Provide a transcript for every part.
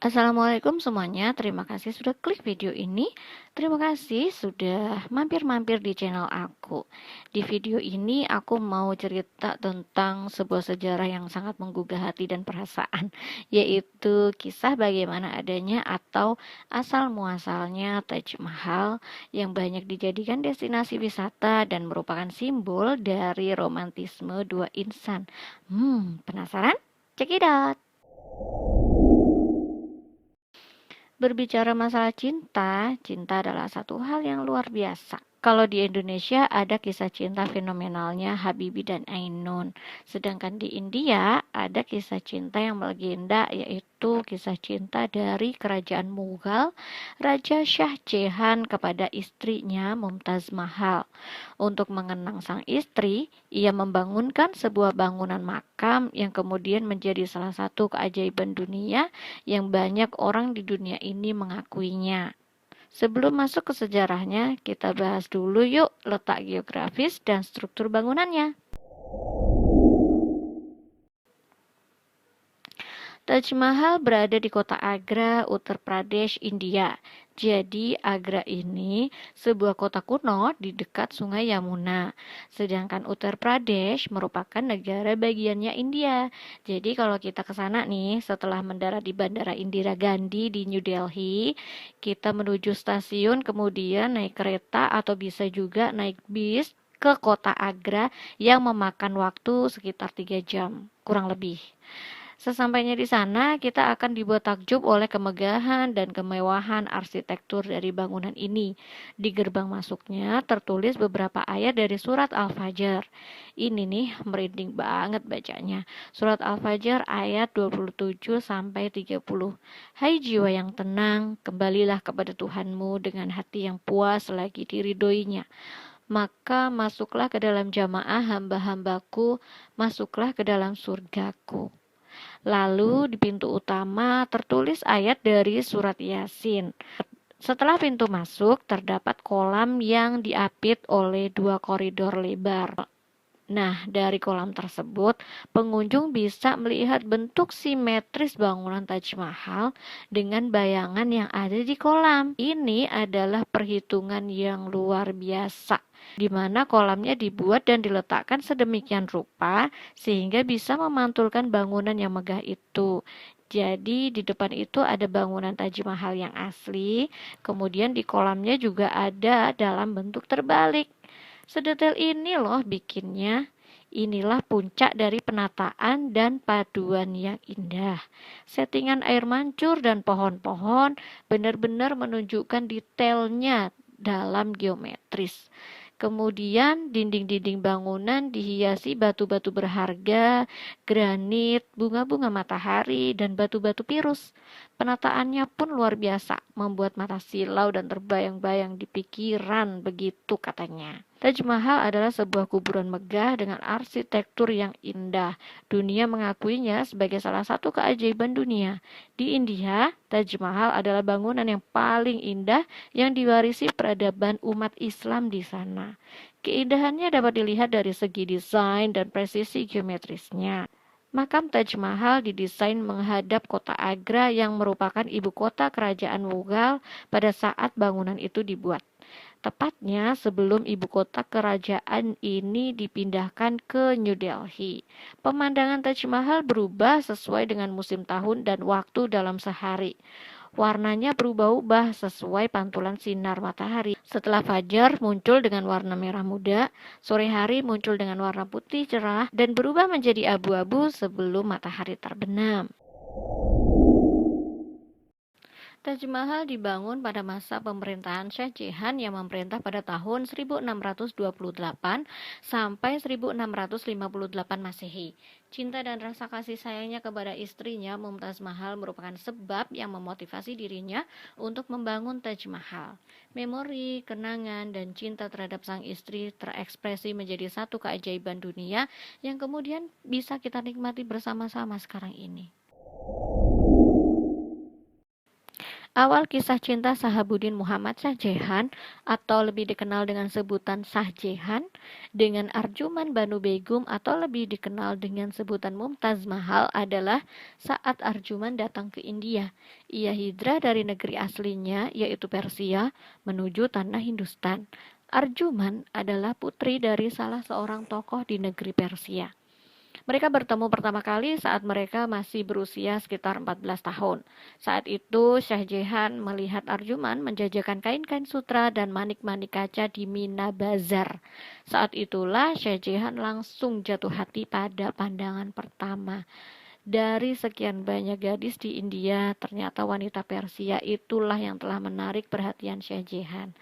Assalamualaikum semuanya, terima kasih sudah klik video ini. Terima kasih sudah mampir-mampir di channel aku. Di video ini aku mau cerita tentang sebuah sejarah yang sangat menggugah hati dan perasaan, yaitu kisah bagaimana adanya atau asal muasalnya Taj Mahal yang banyak dijadikan destinasi wisata dan merupakan simbol dari romantisme dua insan. Penasaran? Check it out! Berbicara masalah cinta, cinta adalah satu hal yang luar biasa. Kalau di Indonesia ada kisah cinta fenomenalnya Habibie dan Ainun. Sedangkan di India ada kisah cinta yang melegenda, yaitu kisah cinta dari kerajaan Mughal, Raja Shah Jahan kepada istrinya Mumtaz Mahal. Untuk mengenang sang istri, ia membangunkan sebuah bangunan makam yang kemudian menjadi salah satu keajaiban dunia yang banyak orang di dunia ini mengakuinya. Sebelum masuk ke sejarahnya, kita bahas dulu yuk letak geografis dan struktur bangunannya. Taj Mahal berada di kota Agra, Uttar Pradesh, India. Jadi Agra ini sebuah kota kuno di dekat Sungai Yamuna. Sedangkan Uttar Pradesh merupakan negara bagiannya India. Jadi kalau kita ke sana nih, setelah mendarat di Bandara Indira Gandhi di New Delhi, kita menuju stasiun kemudian naik kereta atau bisa juga naik bis ke kota Agra yang memakan waktu sekitar 3 jam, kurang lebih. Sesampainya di sana, kita akan dibuat takjub oleh kemegahan dan kemewahan arsitektur dari bangunan ini. Di gerbang masuknya tertulis beberapa ayat dari surat Al-Fajr. Ini nih merinding banget bacanya. Surat Al-Fajr ayat 27 sampai 30. Hai jiwa yang tenang, kembalilah kepada Tuhanmu dengan hati yang puas lagi diridhoinya. Maka masuklah ke dalam jamaah hamba-hambaku, masuklah ke dalam surgaku. Lalu di pintu utama tertulis ayat dari surat Yasin. Setelah pintu masuk, terdapat kolam yang diapit oleh dua koridor lebar. Nah, dari kolam tersebut, pengunjung bisa melihat bentuk simetris bangunan Taj Mahal dengan bayangan yang ada di kolam. Ini adalah perhitungan yang luar biasa, di mana kolamnya dibuat dan diletakkan sedemikian rupa sehingga bisa memantulkan bangunan yang megah itu. Jadi di depan itu ada bangunan Taj Mahal yang asli, kemudian di kolamnya juga ada dalam bentuk terbalik. Sedetail ini loh bikinnya. Inilah puncak dari penataan dan paduan yang indah. Settingan air mancur dan pohon-pohon benar-benar menunjukkan detailnya dalam geometris. Kemudian dinding-dinding bangunan dihiasi batu-batu berharga, granit, bunga-bunga matahari, dan batu-batu pirus. Penataannya pun luar biasa, membuat mata silau dan terbayang-bayang di pikiran, begitu katanya. Taj Mahal adalah sebuah kuburan megah dengan arsitektur yang indah. Dunia mengakuinya sebagai salah satu keajaiban dunia. Di India, Taj Mahal adalah bangunan yang paling indah yang diwarisi peradaban umat Islam di sana. Keindahannya dapat dilihat dari segi desain dan presisi geometrisnya. Makam Taj Mahal didesain menghadap kota Agra yang merupakan ibu kota kerajaan Mughal pada saat bangunan itu dibuat. Tepatnya sebelum ibu kota kerajaan ini dipindahkan ke New Delhi. Pemandangan Taj Mahal berubah sesuai dengan musim tahun dan waktu dalam sehari. Warnanya berubah-ubah sesuai pantulan sinar matahari. Setelah fajar muncul dengan warna merah muda, sore hari muncul dengan warna putih cerah, dan berubah menjadi abu-abu sebelum matahari terbenam. Taj Mahal dibangun pada masa pemerintahan Shah Jahan yang memerintah pada tahun 1628 sampai 1658 Masehi. Cinta dan rasa kasih sayangnya kepada istrinya Mumtaz Mahal merupakan sebab yang memotivasi dirinya untuk membangun Taj Mahal. Memori, kenangan, dan cinta terhadap sang istri terekspresi menjadi satu keajaiban dunia yang kemudian bisa kita nikmati bersama-sama sekarang ini. Awal kisah cinta Sahabuddin Muhammad Shahjahan atau lebih dikenal dengan sebutan Shahjahan dengan Arjuman Banu Begum atau lebih dikenal dengan sebutan Mumtaz Mahal adalah saat Arjuman datang ke India. Ia hijrah dari negeri aslinya yaitu Persia menuju tanah Hindustan. Arjuman adalah putri dari salah seorang tokoh di negeri Persia. Mereka bertemu pertama kali saat mereka masih berusia sekitar 14 tahun. Saat itu, Syah Jahan melihat Arjuman menjajakan kain-kain sutra dan manik-manik kaca di Mina Bazar. Saat itulah Syah Jahan langsung jatuh hati pada pandangan pertama. Dari sekian banyak gadis di India, ternyata wanita Persia itulah yang telah menarik perhatian Syah Jahan.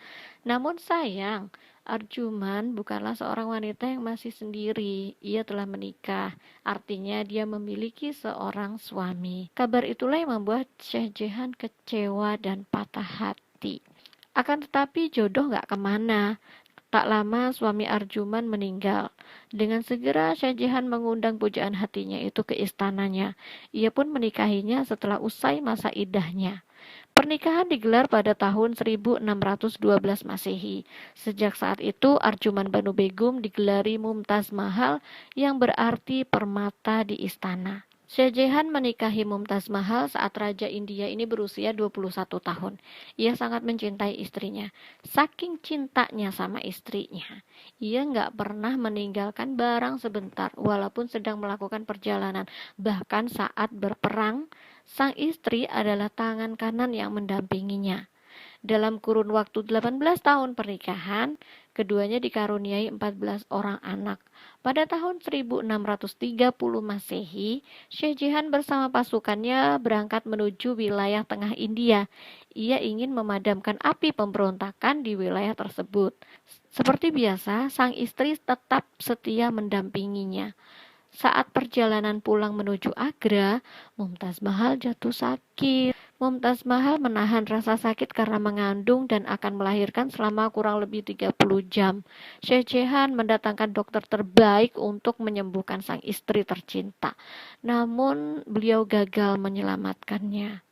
Namun sayang, Arjuman bukanlah seorang wanita yang masih sendiri. Ia telah menikah, artinya dia memiliki seorang suami. Kabar itulah yang membuat Syah Jahan kecewa dan patah hati. Akan tetapi jodoh gak kemana. Tak lama suami Arjuman meninggal. Dengan segera Syah Jahan mengundang pujaan hatinya itu ke istananya. Ia pun menikahinya setelah usai masa iddahnya. Pernikahan digelar pada tahun 1612 Masehi. Sejak saat itu Arjuman Banu Begum digelari Mumtaz Mahal yang berarti permata di istana. Shah Jahan menikahi Mumtaz Mahal saat Raja India ini berusia 21 tahun. Ia sangat mencintai istrinya. Saking cintanya sama istrinya, ia nggak pernah meninggalkan barang sebentar walaupun sedang melakukan perjalanan. Bahkan saat berperang, sang istri adalah tangan kanan yang mendampinginya. Dalam kurun waktu 18 tahun pernikahan, keduanya dikaruniai 14 orang anak. Pada tahun 1630 Masehi, Syah Jahan bersama pasukannya berangkat menuju wilayah tengah India. Ia ingin memadamkan api pemberontakan di wilayah tersebut. Seperti biasa, sang istri tetap setia mendampinginya. Saat perjalanan pulang menuju Agra, Mumtaz Mahal jatuh sakit. Mumtaz Mahal menahan rasa sakit karena mengandung dan akan melahirkan selama kurang lebih 30 jam. Syah Jahan mendatangkan dokter terbaik untuk menyembuhkan sang istri tercinta. Namun, beliau gagal menyelamatkannya.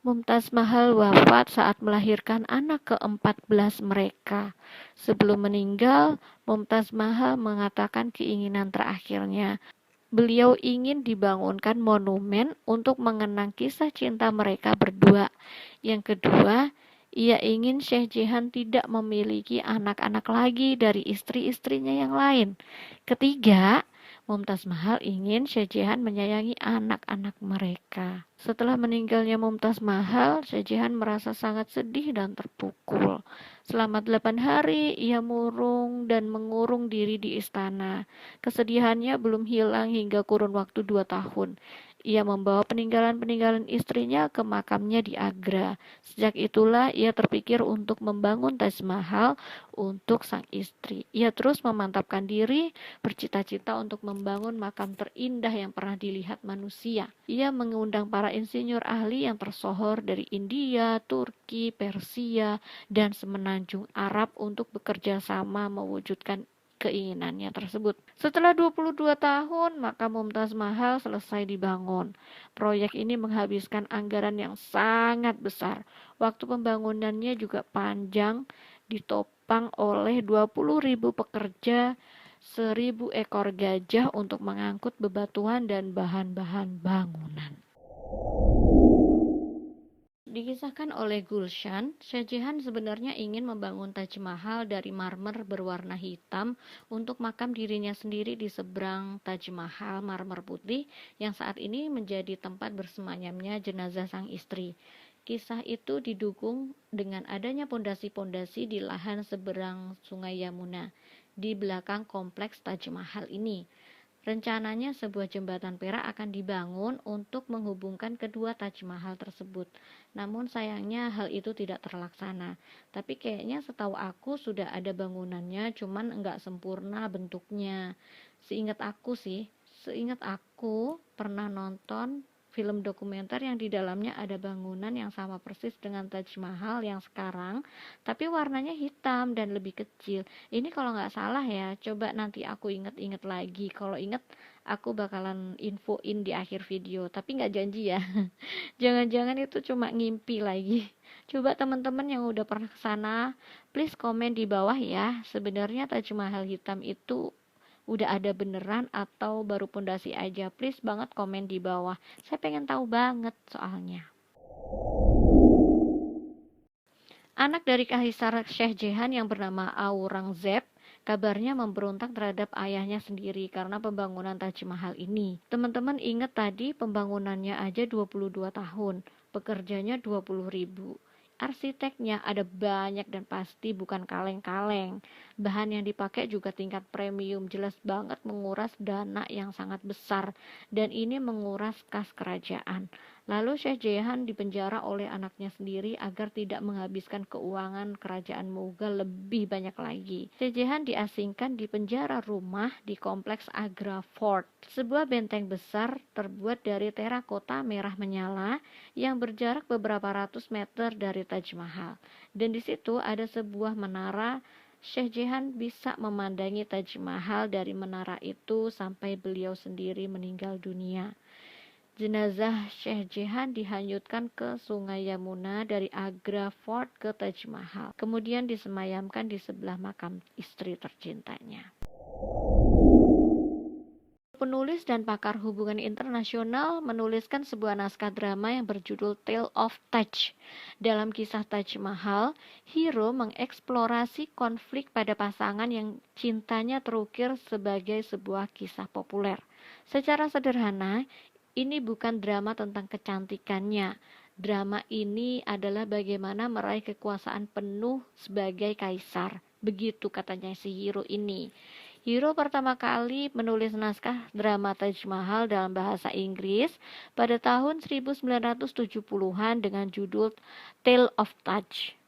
Mumtaz Mahal wafat saat melahirkan anak ke-14 mereka. Sebelum meninggal, Mumtaz Mahal mengatakan keinginan terakhirnya. Beliau ingin dibangunkan monumen untuk mengenang kisah cinta mereka berdua. Yang kedua, ia ingin Syah Jahan tidak memiliki anak-anak lagi dari istri-istrinya yang lain. Ketiga, Mumtaz Mahal ingin Syah Jahan menyayangi anak-anak mereka. Setelah meninggalnya Mumtaz Mahal, Syah Jahan merasa sangat sedih dan terpukul. Selama 8 hari, ia murung dan mengurung diri di istana. Kesedihannya belum hilang hingga kurun waktu 2 tahun. Ia membawa peninggalan-peninggalan istrinya ke makamnya di Agra. Sejak itulah ia terpikir untuk membangun Taj Mahal untuk sang istri. Ia terus memantapkan diri, bercita-cita untuk membangun makam terindah yang pernah dilihat manusia. Ia mengundang para insinyur ahli yang tersohor dari India, Turki, Persia, dan semenanjung Arab untuk bekerja sama mewujudkan keinginannya tersebut. Setelah 22 tahun, makam Mumtaz Mahal selesai dibangun. Proyek ini menghabiskan anggaran yang sangat besar. Waktu pembangunannya juga panjang, ditopang oleh 20.000 pekerja, 1.000 ekor gajah untuk mengangkut bebatuan dan bahan-bahan bangunan. Dikisahkan oleh Gulshan, Shah Jahan sebenarnya ingin membangun Taj Mahal dari marmer berwarna hitam untuk makam dirinya sendiri di seberang Taj Mahal marmer putih yang saat ini menjadi tempat bersemayamnya jenazah sang istri. Kisah itu didukung dengan adanya pondasi-pondasi di lahan seberang Sungai Yamuna di belakang kompleks Taj Mahal ini. Rencananya sebuah jembatan perak akan dibangun untuk menghubungkan kedua Taj Mahal tersebut. Namun sayangnya hal itu tidak terlaksana. Tapi kayaknya setahu aku sudah ada bangunannya, cuman enggak sempurna bentuknya. Seingat aku pernah nonton film dokumenter yang di dalamnya ada bangunan yang sama persis dengan Taj Mahal yang sekarang, tapi warnanya hitam dan lebih kecil. Ini kalau nggak salah ya, coba nanti aku inget-inget lagi. Kalau inget, Aku bakalan infoin di akhir video, tapi nggak janji ya. Jangan-jangan itu cuma ngimpi lagi. Coba teman-teman yang udah pernah ke sana, please komen di bawah ya. Sebenarnya Taj Mahal hitam itu udah ada beneran atau baru pondasi aja? Please banget komen di bawah. Saya pengen tahu banget soalnya. Anak dari Kaisar Syekh Jehan yang bernama Aurangzeb kabarnya memberontak terhadap ayahnya sendiri karena pembangunan Taj Mahal ini. Teman-teman ingat tadi pembangunannya aja 22 tahun, pekerjanya 20.000. Arsiteknya ada banyak dan pasti bukan kaleng-kaleng. Bahan yang dipakai juga tingkat premium, jelas banget menguras dana yang sangat besar, dan ini menguras kas kerajaan. Lalu Syekh Jehan dipenjara oleh anaknya sendiri agar tidak menghabiskan keuangan kerajaan Mughal lebih banyak lagi. Syekh Jehan diasingkan di penjara rumah di kompleks Agra Fort, sebuah benteng besar terbuat dari terakota merah menyala yang berjarak beberapa ratus meter dari Taj Mahal. Dan di situ ada sebuah menara. Syekh Jehan bisa memandangi Taj Mahal dari menara itu sampai beliau sendiri meninggal dunia. Jenazah Syekh Jehan dihanyutkan ke Sungai Yamuna dari Agra Fort ke Taj Mahal, kemudian disemayamkan di sebelah makam istri tercintanya. Penulis dan pakar hubungan internasional menuliskan sebuah naskah drama yang berjudul Tale of Taj. Dalam kisah Taj Mahal, hero mengeksplorasi konflik pada pasangan yang cintanya terukir sebagai sebuah kisah populer. Secara sederhana, ini bukan drama tentang kecantikannya. Drama ini adalah bagaimana meraih kekuasaan penuh sebagai kaisar. Begitu katanya si hero ini. Hero pertama kali menulis naskah drama Taj Mahal dalam bahasa Inggris pada tahun 1970-an dengan judul Tale of Taj.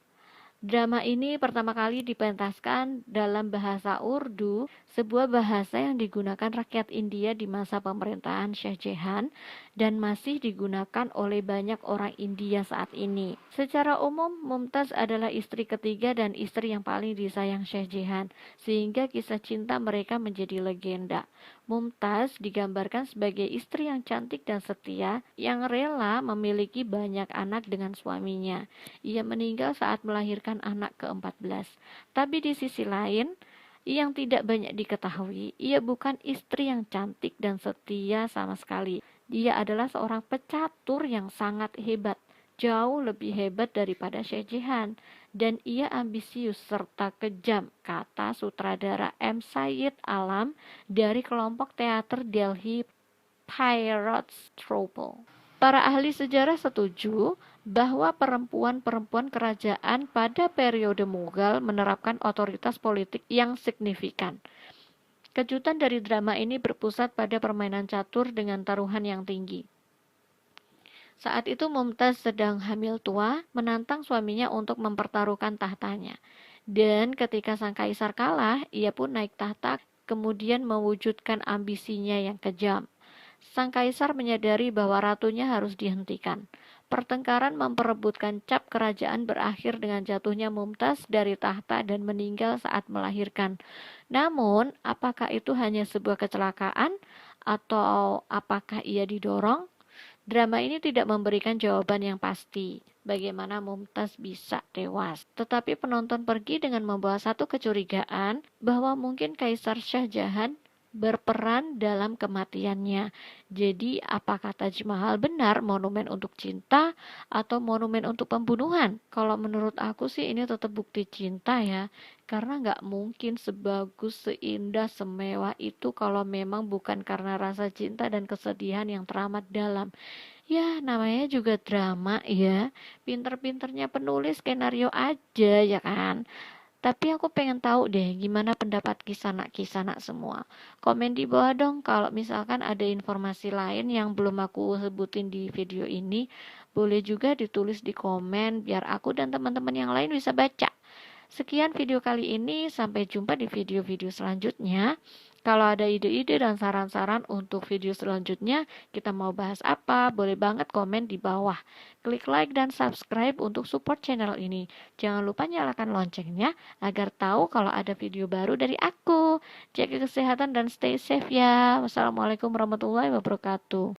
Drama ini pertama kali dipentaskan dalam bahasa Urdu, sebuah bahasa yang digunakan rakyat India di masa pemerintahan Syekh Jehan dan masih digunakan oleh banyak orang India saat ini. Secara umum, Mumtaz adalah istri ketiga dan istri yang paling disayang Syekh Jehan, sehingga kisah cinta mereka menjadi legenda. Mumtaz digambarkan sebagai istri yang cantik dan setia, yang rela memiliki banyak anak dengan suaminya. Ia meninggal saat melahirkan anak ke-14. Tapi di sisi lain, yang tidak banyak diketahui, ia bukan istri yang cantik dan setia sama sekali. Dia adalah seorang pecatur yang sangat hebat, jauh lebih hebat daripada Syekh Jehan, dan ia ambisius serta kejam, kata sutradara M. Sayyid Alam dari kelompok teater Delhi Pirates Troupe. Para ahli sejarah setuju bahwa perempuan-perempuan kerajaan pada periode Mughal menerapkan otoritas politik yang signifikan. Kejutan dari drama ini berpusat pada permainan catur dengan taruhan yang tinggi. Saat itu Mumtaz sedang hamil tua, menantang suaminya untuk mempertaruhkan tahtanya. Dan ketika sang kaisar kalah, ia pun naik tahta, kemudian mewujudkan ambisinya yang kejam. Sang kaisar menyadari bahwa ratunya harus dihentikan. Pertengkaran memperebutkan cap kerajaan berakhir dengan jatuhnya Mumtaz dari tahta dan meninggal saat melahirkan. Namun, apakah itu hanya sebuah kecelakaan atau apakah ia didorong? Drama ini tidak memberikan jawaban yang pasti bagaimana Mumtaz bisa tewas. Tetapi penonton pergi dengan membawa satu kecurigaan bahwa mungkin Kaisar Shah Jahan berperan dalam kematiannya. Jadi apakah Taj Mahal benar monumen untuk cinta atau monumen untuk pembunuhan? Kalau menurut aku sih ini tetap bukti cinta ya. Karena nggak mungkin sebagus, seindah, semewah itu kalau memang bukan karena rasa cinta dan kesedihan yang teramat dalam. Ya, namanya juga drama ya. Pinter-pinternya penulis skenario aja ya kan. Tapi aku pengen tahu deh gimana pendapat kisanak-kisanak semua. Komen di bawah dong kalau misalkan ada informasi lain yang belum aku sebutin di video ini. Boleh juga ditulis di komen biar aku dan teman-teman yang lain bisa baca. Sekian video kali ini, sampai jumpa di video-video selanjutnya. Kalau ada ide-ide dan saran-saran untuk video selanjutnya, kita mau bahas apa, boleh banget komen di bawah. Klik like dan subscribe untuk support channel ini. Jangan lupa nyalakan loncengnya agar tahu kalau ada video baru dari aku. jaga kesehatan dan stay safe ya. Wassalamualaikum warahmatullahi wabarakatuh.